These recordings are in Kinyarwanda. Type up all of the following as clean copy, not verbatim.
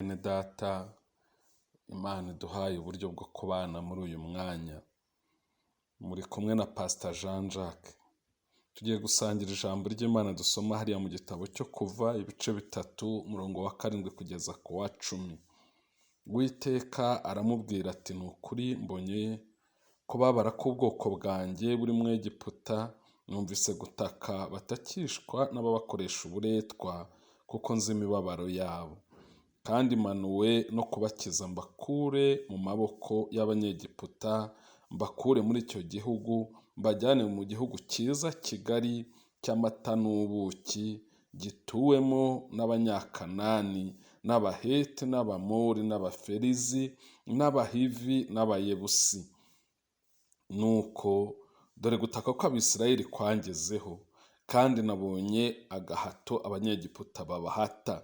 Bene data, Imana iduhaye uburyo bwo kubana muri uyu mwanya. Muri kumwe na Pastor Jacques. Tugiye gusangira ijambo ry'Imana dusoma hariya mu gitabo cyo Kuva ibice 3 umurongo wa 7 kugeza ku wa 10. Uwiteka aramubwira ati nukuri mbonye kubabara k'ubwoko bwanjye buri mu Egiputa, numvise gutaka batakishwa n'ababakoresha uburetwa kuko nzi imibabaro yabo. Kandi manuwe no kubakiza mbakure mu maboko y'Abanyegiputa, mbakure muri icyo gihugu, mbajyane mu gihugu cyiza kigari cy'amata n'ubuki, gituwemo n'Abanyakanani, n'Abaheti, n'Abamori, n'Abaferizi, n'Abahivi, n'Abayebusi. Nuko dore gutaka kw'Abisirayeli kwangezeho, kandi nabonye agahato Abanyegiputa babahata.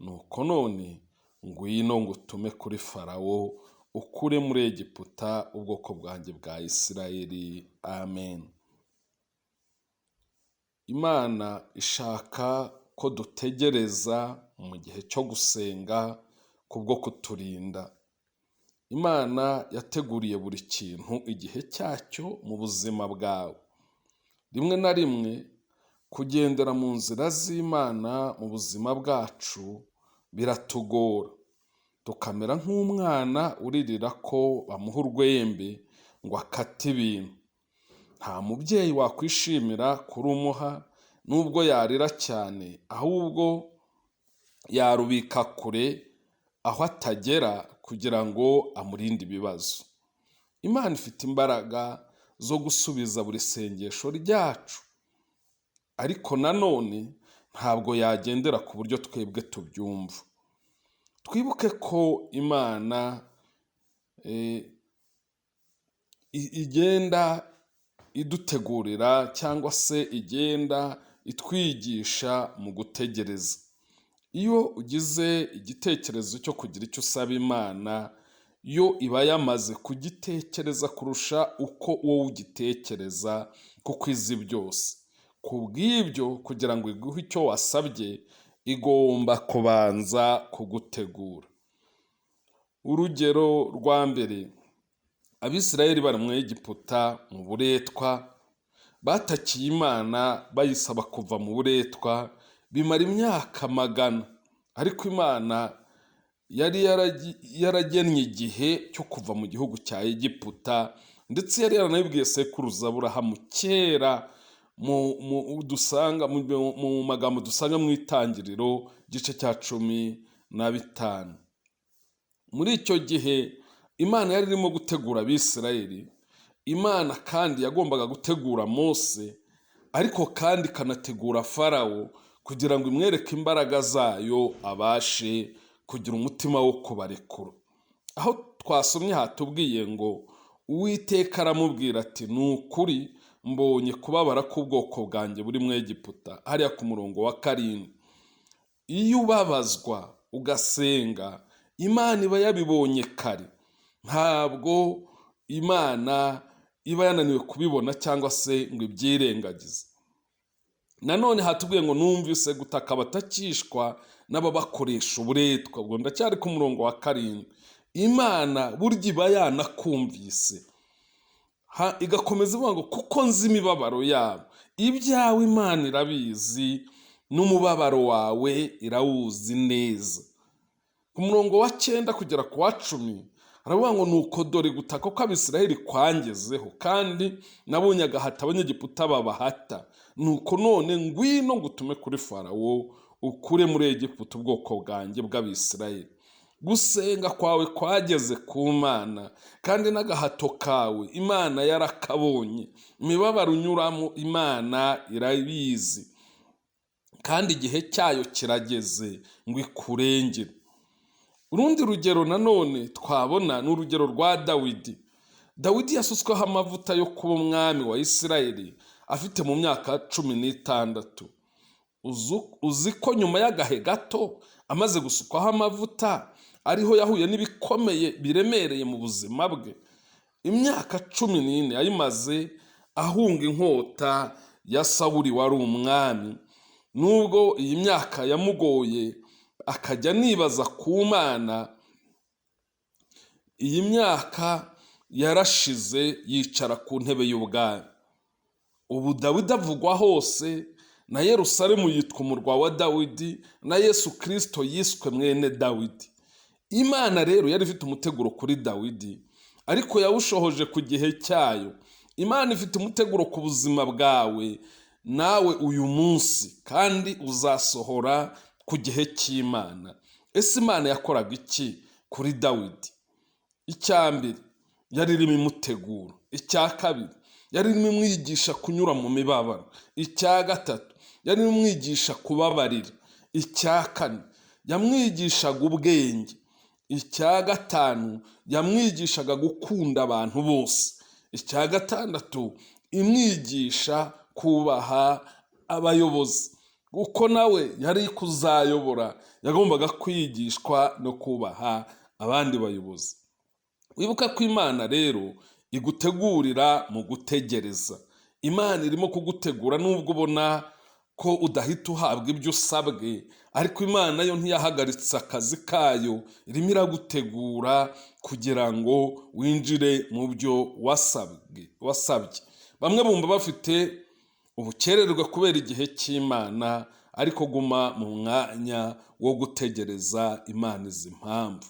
Nuko none ngwino ngutume kuri Farawo, ukure muri Egiputa ubwoko bwanjye bwa Isirayeli. Amen. Imana ishaka ko dutegereza mu gihe cyo gusenga kubwo kuturinda. Imana yateguriye buri kintu igihe cyacyo mu buzima bwawe. Rimwe na rimwe kugendera mu nzira z'Imana mu buzima bwacu biratugora, tukamera nk'umwana uririra ko bamuha urwembe ngo akate ibintu. Nta mubyeyi wakwishimira kurumuha nubwo yarira cyane, ahubwo yarubika kure aho atagera kugira ngo amurinde ibibazo. Imana ifite imbaraga zo gusubiza buri sengesho ryacu, ariko nanone ntabwo yagendera ku buryo twebwe tubyumva. Twibuke ko Imana igenda idutegurira cyangwa se igenda itwigisha mu gutegereza. Iyo ugize igitekerezo cyo kugira icyo usaba Imana, yo iba yamaze kugitekereza kurusha uko wowe ugitekereza, kuko izi byose. Kubw'ibyo kugira ngo iguhe icyo wasabye, igomba kubanza kugutegura. Urugero rwa mbere, Abisirayeli bari mu Egiputa mu buretwa, batakiye Imana bayisaba kuva mu buretwa, bimara imyaka 100, ariko Imana yari yaragennye igihe cyo kuva mu gihugu cya Egiputa, ndetse yari yaranabibwiye sekuruza Aburahamu kera mu magambo dusanga mu Itangiriro igice cya 15. Muri icyo gihe Imana yari irimo gutegura Abisirayeli. Imana kandi yagombaga gutegura Mose, ariko kandi ikanategura Farawo kugira ngo imwereke imbaraga zayo abashe kugira umutima wo kubarekura. Aho twasomye hatubwiye ngo Uwiteka aramubwira ati nukuri mbonye kubabara k'ubwoko bwanjye buri mu Egiputa, hariya ku murongo wa 7. Iyo ubabazwa ugasenga, Imana iba yabibonye kare. Ntabwo Imana iba yananiwe kubibona cyangwa se ngo ibyirengagize. Nanone hatubwiye ngo numvise gutaka batakishwa n'ababakoresha uburetwa. Ubwo ndacyari ku murongo wa 7. Imana burya iba yanakumvise, igakomeza ivuga ngo kuko nzi imibabaro yabo. Ibyawe Imana irabizi, n'umubabaro wawe irawuzi neza. Ku murongo wa 9 kugera ku wa 10 aravuga ngo nuko dore gutaka kw'Abisirayeli kwangezeho, kandi nabonye agahato Abanyegiputa babahata. Nuko none ngwino ngutume kuri Farawo, ukure muri Egiputa ubwoko bwanjye bw'Abisirayeli. Gusenga kwawe kwageze ku Mana, kandi n'agahato kawe Imana yarakabonye. Imibabaro unyuramo Imana irabizi, kandi igihe cyayo kirageze ngo ikurengere. Urundi rugero nanone twabona ni urugero rwa Dawidi. Dawidi yasutsweho amavuta yo kuba umwami wa Isirayeli afite mu myaka 16. Uzi ko nyuma y'agahe gato amaze gusukwaho amavuta ariho yahuye n'ibikomeye biremereye mu buzima bwe. Imyaka 14 yayimaze ahunga inkota ya Sawuli wari umwami. Nubwo iyi myaka yamugoye, akajya nibaza ku Mana. Iyi myaka yarashize yicara ku ntebe y'ubwami. Ubu Dawidi avugwa hose, na Yerusalemu yitwa umurwa wa Dawidi, na Yesu Kristo yiswe mwene Dawidi. Imana rero yari ifite umuteguro kuri Dawidi, ariko yawushohoje ku gihe cyayo. Imana ifite umuteguro ku buzima bwawe nawe uyu munsi, kandi uzasohora ku gihe cy'Imana. Ese Imana yakoraga iki kuri Dawidi? Icya mbere, yari irimo imutegura. Icya kabiri, yari irimo imwigisha kunyura mu mibabaro. Icya gatatu, yari irimo imwigisha kubabarira. Icya kane, yamwigishaga ubwenge. Icya gatanu, yamwigishaga gukunda abantu bose. Icya gatandatu, imwigisha kubaha abayobozi, kuko nawe yari kuzayobora, yagombaga kwigishwa no kubaha abandi bayobozi. Wibuka ko Imana rero igutegurira mu gutegereza. Imana irimo kugutegura nubwo ubona ko udahita uhabwa ibyo usabwe, ariko Imana yo ntiyahagaritse akazi kayo, irimo iragutegura kugira ngo winjire mu byo wasabye. Bamwe bumva bafite ubukererwe kubera igihe cy'Imana, ariko guma mu mwanya wo gutegereza Imana izi impamvu.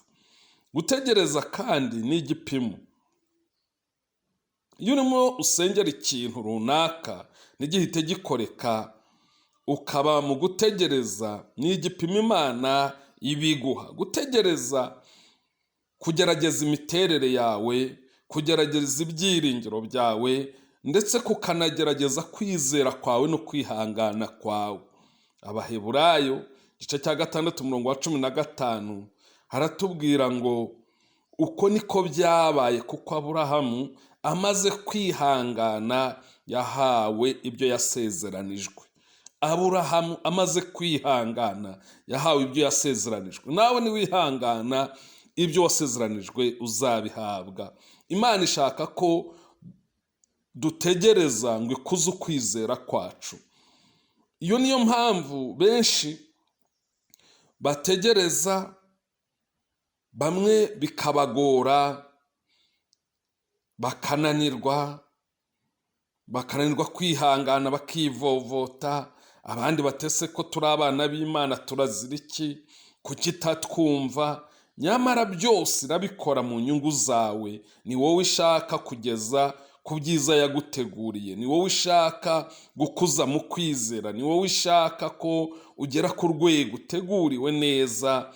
Gutegereza kandi ni igipimo. Iyo urimo usengera ikintu runaka ntigihite gikoreka, ukaba mu gutegereza, ni igipimo Imana ibiguha. Gutegereza, kugerageza imiterere yawe, kugerageza ibyiringiro byawe, ndetse kukanagerageza kwizera kwawe no kwihangana kwawe. Abaheburayo igice cya 6:15 haratubwira ngo uko niko byabaye, kuko Aburahamu amaze kwihangana yahawe ibyo yasezeranijwe. Aburahamu amaze kwihangana yahawe ibyo yasezeranijwe. Nawe niwihangana, ibyo wasezeranijwe uzabihabwa. Imana ishaka ko dutegereza ngo ikuze ukwizera kwacu. Iyo niyo mpamvu benshi bategereza, bamwe bikabagora, bakananirwa kwihangana, bakivovota. Abandi batese ko turi abana b'Imana, turazira iki? Kuki itatwumva? Nyamara byose irabikora mu nyungu zawe. Ni wowe ishaka kugeza ku byiza yaguteguriye. Ni wowe ishaka gukuza mu kwizera. Ni wowe ishaka ko ugera ku rwego uteguriwe neza,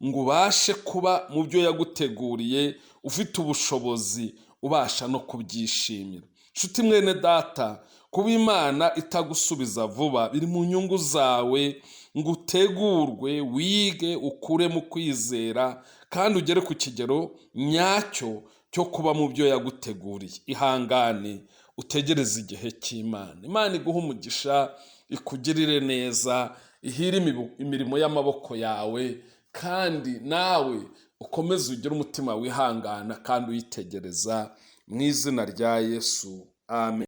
ngo ubashe kuba mu byo yaguteguriye ufite ubushobozi, ubasha no kubyishimira. Nshuti mwene data, kuba Imana itagusubiza vuba biri mu nyungu zawe, ngo utegurwe, wige, ukure mu kwizera, kandi ugere ku kigero nyacyo cyo kuba mu byo yaguteguriye. Ihangane, utegereze igihe cy'Imana. Imana iguha umugisha, ikugirire neza, ihire imirimo y'amaboko yawe, kandi nawe ukomeze ugire umutima wihangana kandi uyitegereza, mu izina rya Yesu. Amen.